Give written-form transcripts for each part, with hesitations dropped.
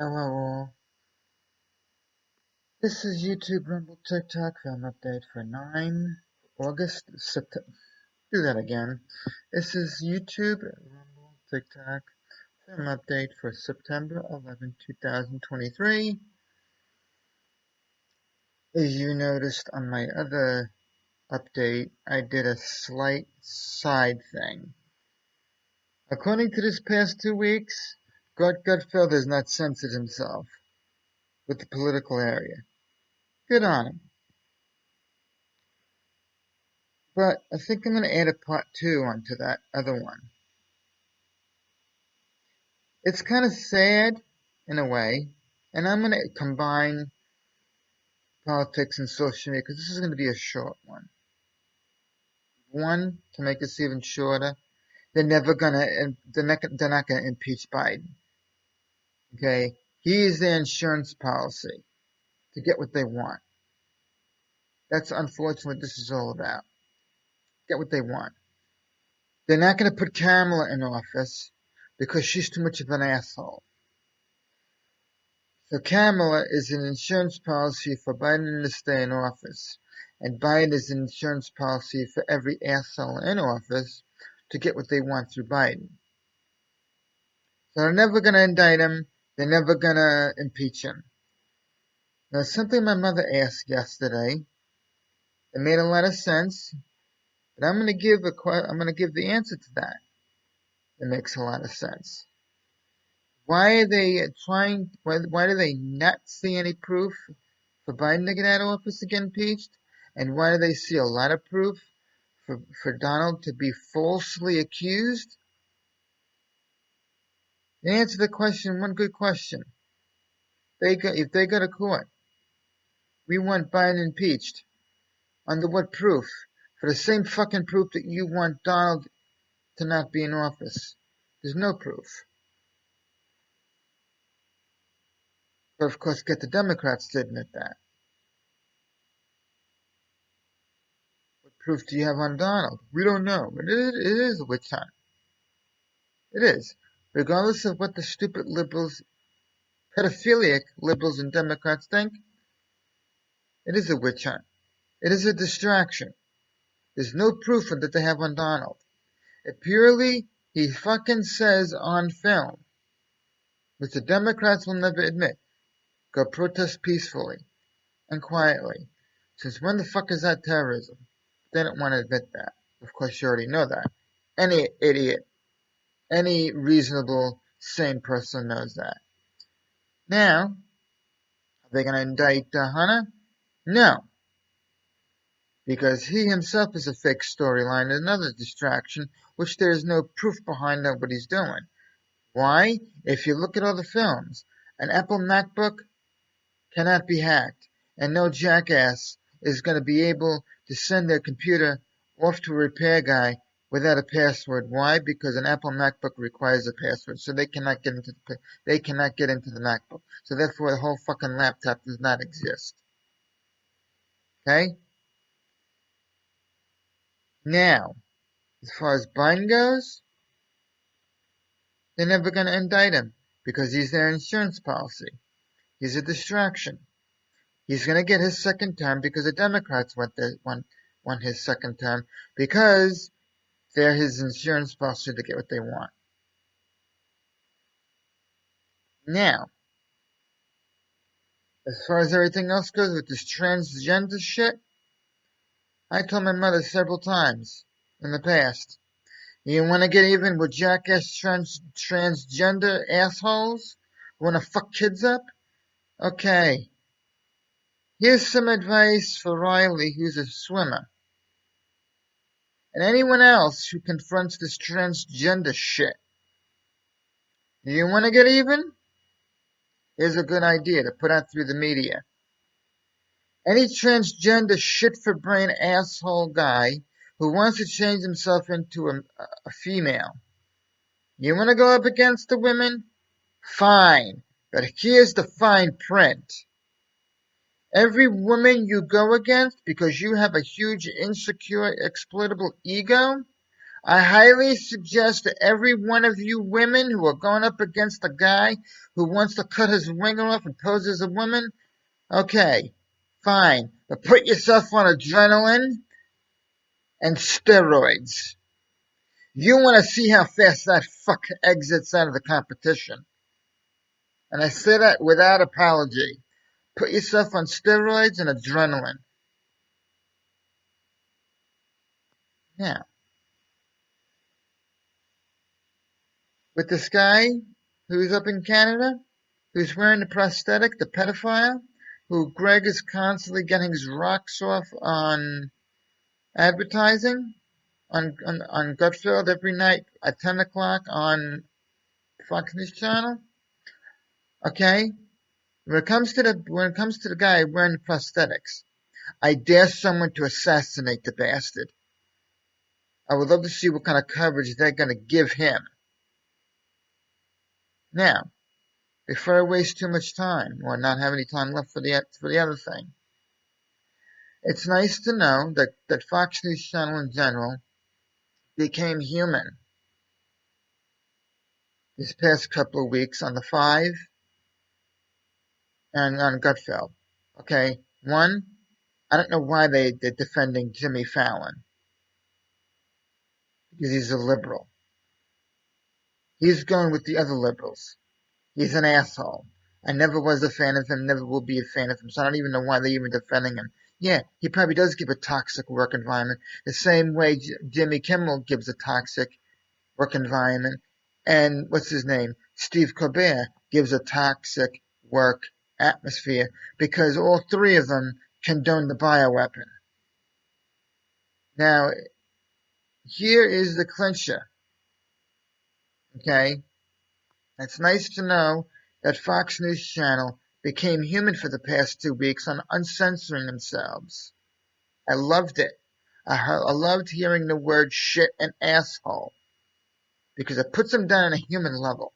Hello, this is YouTube Rumble TikTok film update for 9 August, September. Do that again. This is YouTube Rumble TikTok film update for September 11, 2023. As you noticed on my other update, I did a slight side thing. According to this past 2 weeks, Gutfeld has not censored himself with the political area. Good on him. But I think I'm going to add a part 2 onto that other one. It's kind of sad in a way, and I'm going to combine politics and social media because this is going to be a short one. One, to make this even shorter, they're not going to impeach Biden. Okay? He is their insurance policy to get what they want. That's unfortunately what this is all about. Get what they want. They're not going to put Kamala in office because she's too much of an asshole. So Kamala is an insurance policy for Biden to stay in office, and Biden is an insurance policy for every asshole in office to get what they want through Biden. So they're never going to indict him. They're never going to impeach him. Now, something my mother asked yesterday, it made a lot of sense, but I'm going to give the answer to that. It makes a lot of sense. Why are they why do they not see any proof for Biden to get out of office to get impeached? And why do they see a lot of proof for Donald to be falsely accused? They answer the question, one good question. If they go to court, we want Biden impeached. Under what proof? For the same fucking proof that you want Donald to not be in office. There's no proof. But of course, get the Democrats to admit that. What proof do you have on Donald? We don't know. But it is a witch hunt. It is. Regardless of what the stupid liberals, pedophilic liberals and Democrats think, it is a witch hunt. It is a distraction. There's no proof that they have on Donald. It purely, he fucking says on film, which the Democrats will never admit, go protest peacefully and quietly. Since when the fuck is that terrorism? They don't want to admit that. Of course, you already know that. Any idiot, any reasonable, sane person knows that. Now, are they going to indict Hunter? No. Because he himself is a fake storyline and another distraction, which there is no proof behind what he's doing. Why? If you look at all the films, an Apple MacBook cannot be hacked, and no jackass is going to be able to send their computer off to a repair guy without a password. Why? Because an Apple MacBook requires a password, so they cannot get into the MacBook. So therefore, the whole fucking laptop does not exist. Okay? Now, as far as Biden goes, they're never going to indict him because he's their insurance policy. He's a distraction. He's going to get his second term because the Democrats want his second term because they're his insurance policy to get what they want. Now, as far as everything else goes with this transgender shit, I told my mother several times in the past, you want to get even with jackass transgender assholes who want to fuck kids up? Okay. Here's some advice for Riley, who's a swimmer. And anyone else who confronts this transgender shit. Do you want to get even? Here's a good idea to put out through the media. Any transgender shit-for-brain asshole guy who wants to change himself into a female. You want to go up against the women? Fine. But here's the fine print. Every woman you go against because you have a huge, insecure, exploitable ego, I highly suggest to every one of you women who are going up against a guy who wants to cut his ringer off and pose as a woman, okay, fine, but put yourself on adrenaline and steroids. You want to see how fast that fuck exits out of the competition. And I say that without apology. Put yourself on steroids and adrenaline. Now, with this guy who's up in Canada, who's wearing the prosthetic, the pedophile, who Greg is constantly getting his rocks off on advertising on Gutfeld every night at 10 o'clock on Fox News Channel. Okay? When it comes to the guy wearing the prosthetics, I dare someone to assassinate the bastard. I would love to see what kind of coverage they're going to give him. Now, before I waste too much time, or not have any time left for the other thing, it's nice to know that Fox News Channel in general became human this past couple of weeks on the 5 and on Gutfeld. Okay, one, I don't know why they're defending Jimmy Fallon, because he's a liberal. He's going with the other liberals. He's an asshole. I never was a fan of him, never will be a fan of him, so I don't even know why they're even defending him. Yeah, he probably does give a toxic work environment, the same way Jimmy Kimmel gives a toxic work environment, and what's his name? Steve Colbert gives a toxic work atmosphere, because all three of them condone the bioweapon. Now, here is the clincher. Okay? It's nice to know that Fox News Channel became human for the past 2 weeks on uncensoring themselves. I loved it. I loved hearing the word shit and asshole, because it puts them down on a human level.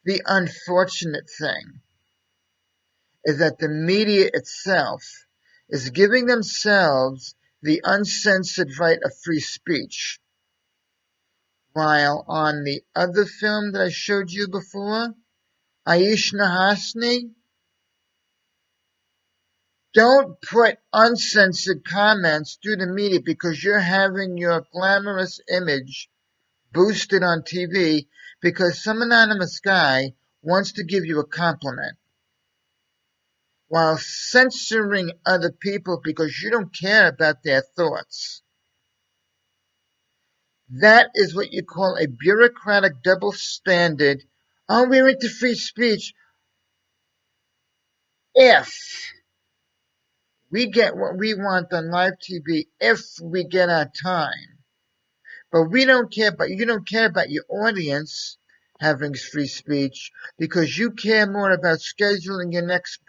The unfortunate thing is that the media itself is giving themselves the uncensored right of free speech, while on the other film that I showed you before, Ayesha Hasni, don't put uncensored comments through the media because you're having your glamorous image boosted on TV because some anonymous guy wants to give you a compliment, while censoring other people because you don't care about their thoughts. That is what you call a bureaucratic double standard. Oh, we're into free speech. If we get what we want on live TV, if we get our time. But we don't care about, you don't care about your audience having free speech because you care more about scheduling your next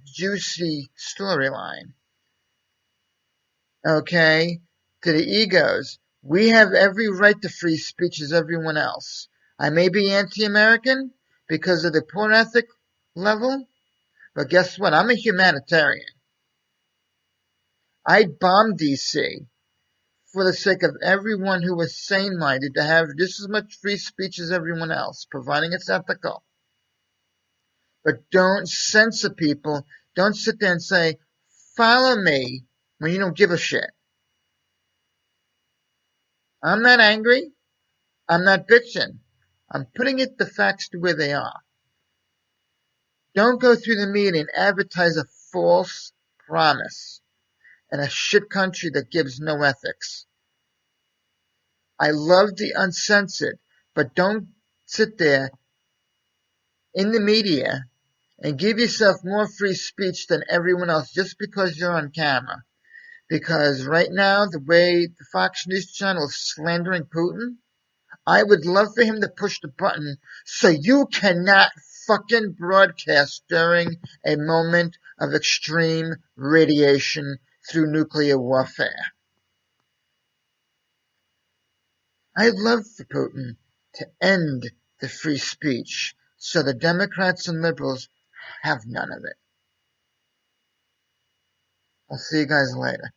juicy storyline. Okay? To the egos. We have every right to free speech as everyone else. I may be anti-American because of the poor ethic level, but guess what? I'm a humanitarian. I'd bomb DC for the sake of everyone who is sane-minded to have just as much free speech as everyone else, providing it's ethical. But don't censor people. Don't sit there and say, follow me, when you don't give a shit. I'm not angry. I'm not bitching. I'm putting the facts to where they are. Don't go through the media and advertise a false promise in a shit country that gives no ethics. I love the uncensored, but don't sit there in the media and give yourself more free speech than everyone else just because you're on camera. Because right now, the way the Fox News Channel is slandering Putin, I would love for him to push the button so you cannot fucking broadcast during a moment of extreme radiation through nuclear warfare. I'd love for Putin to end the free speech so the Democrats and liberals have none of it. I'll see you guys later.